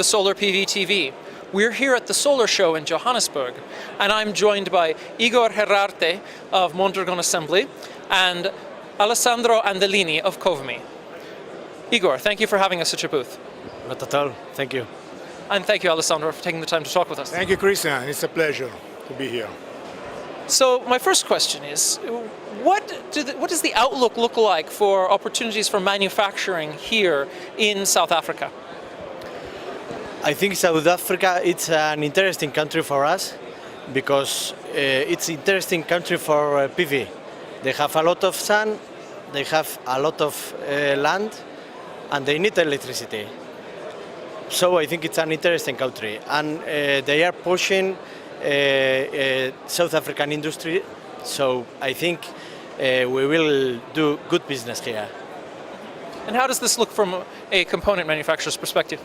Solar PVTV. We're here at the Solar Show in Johannesburg, and I'm joined by Igor Herrarte of Mondragon Assembly and Alessandro Andellini of Coveme. Igor, thank you for having us at your booth. Not at all, thank you. And thank you, Alessandro, for taking the time to talk with us. Thank you, Christian. It's a pleasure to be here. So my first question is, what does the outlook look like for opportunities for manufacturing here in South Africa? I think South Africa it's an interesting country for us because it's an interesting country for PV. They have a lot of sun, they have a lot of land, and they need electricity. So I think it's an interesting country, and they are pushing South African industry. So I think we will do good business here. And how does this look from a component manufacturer's perspective?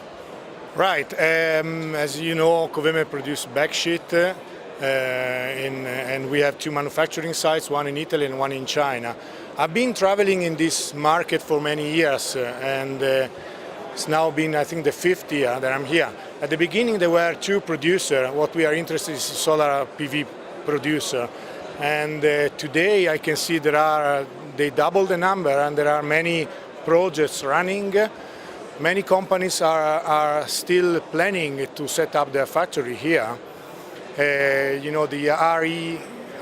Right. As you know, Coveme produces backsheet, and we have two manufacturing sites, one in Italy and one in China. I've been traveling in this market for many years, and it's now been, I think, the 5th year that I'm here. At the beginning, there were two producers. What we are interested in is solar PV producer. And today, I can see they doubled the number, and there are many projects running. Many companies are still planning to set up their factory here. You know, the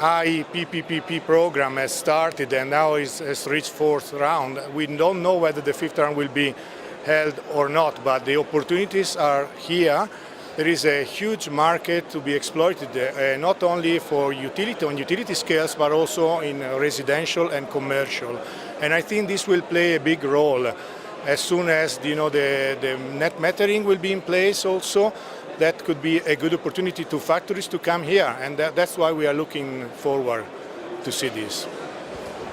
REIPP program has started and now has reached 4th round. We don't know whether the 5th round will be held or not, but the opportunities are here. There is a huge market to be exploited, not only for utility scales, but also in residential and commercial. And I think this will play a big role. As soon as the net metering will be in place also, that could be a good opportunity to factories to come here, and that's why we are looking forward to see this.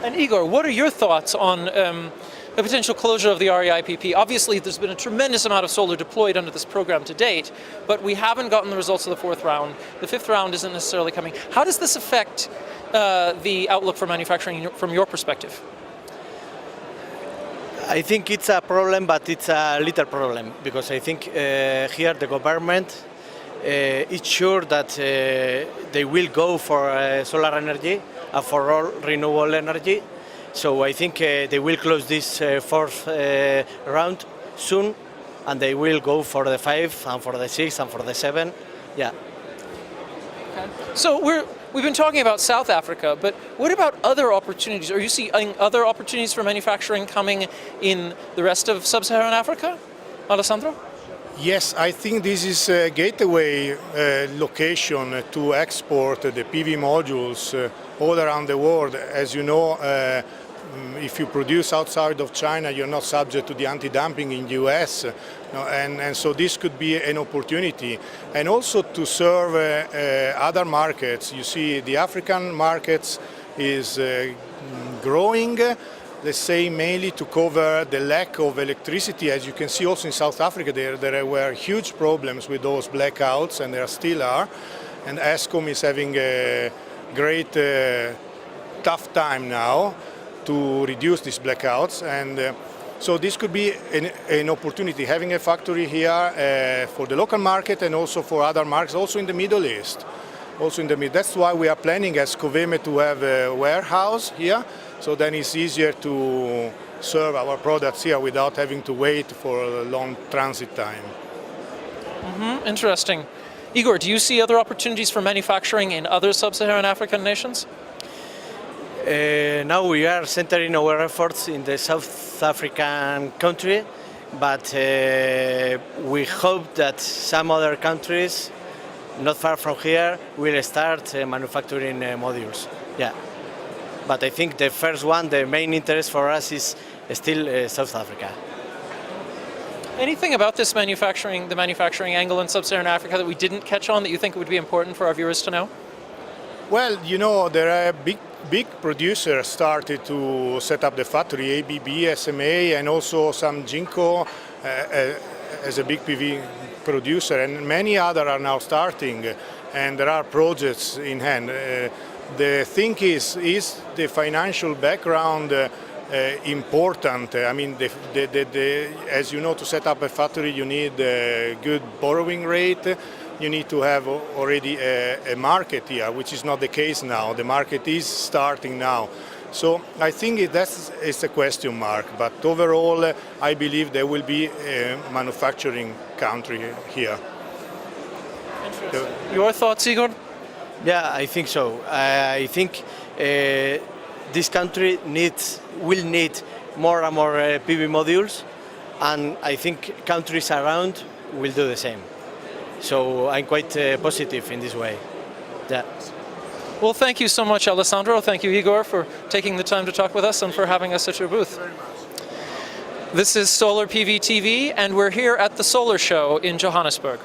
And Igor, what are your thoughts on the potential closure of the REIPP? Obviously, there's been a tremendous amount of solar deployed under this program to date, but we haven't gotten the results of the 4th round. The 5th round isn't necessarily coming. How does this affect the outlook for manufacturing from your perspective? I think it's a problem, but it's a little problem, because I think here the government is sure that they will go for solar energy and for all renewable energy. So I think they will close this 4th round soon, and they will go for the 5th and for the 6th and for the 7th. Yeah. Okay. So we've been talking about South Africa, but what about other opportunities? Are you seeing other opportunities for manufacturing coming in the rest of sub-Saharan Africa? Alessandro? Yes, I think this is a gateway location to export the PV modules all around the world. As you know, if you produce outside of China, you're not subject to the anti-dumping in the US. And so this could be an opportunity. And also to serve other markets. You see, the African markets is growing, let's say, mainly to cover the lack of electricity. As you can see also in South Africa, there were huge problems with those blackouts, and there still are. And Eskom is having a great tough time now to reduce these blackouts. And so this could be an opportunity, having a factory here for the local market and also for other markets, also in the Middle East. That's why we are planning as Coveme to have a warehouse here, so then it's easier to serve our products here without having to wait for a long transit time. Interesting. Igor, do you see other opportunities for manufacturing in other sub-Saharan African nations? Now we are centering our efforts in the South African country, but we hope that some other countries not far from here will start manufacturing modules. Yeah. But I think the first one, the main interest for us is still South Africa. Anything about this the manufacturing angle in sub-Saharan Africa that we didn't catch on that you think would be important for our viewers to know? Well, you know, there are big producers started to set up the factory, ABB, SMA, and also some Jinko as a big PV producer, and many others are now starting, and there are projects in hand. The thing is the financial background important. I mean, as you know, to set up a factory, you need a good borrowing rate. You need to have already a market here, which is not the case now. The market is starting now. So I think it's a question mark, but overall I believe there will be a manufacturing country here. Interesting. Your thoughts, Igor? Yeah, I think so. I think this country will need more and more PV modules, and I think countries around will do the same. So I'm quite positive in this way. Yeah. Well, thank you so much, Alessandro. Thank you, Igor, for taking the time to talk with us and for having us at your booth. This is Solar PVTV, and we're here at the Solar Show in Johannesburg.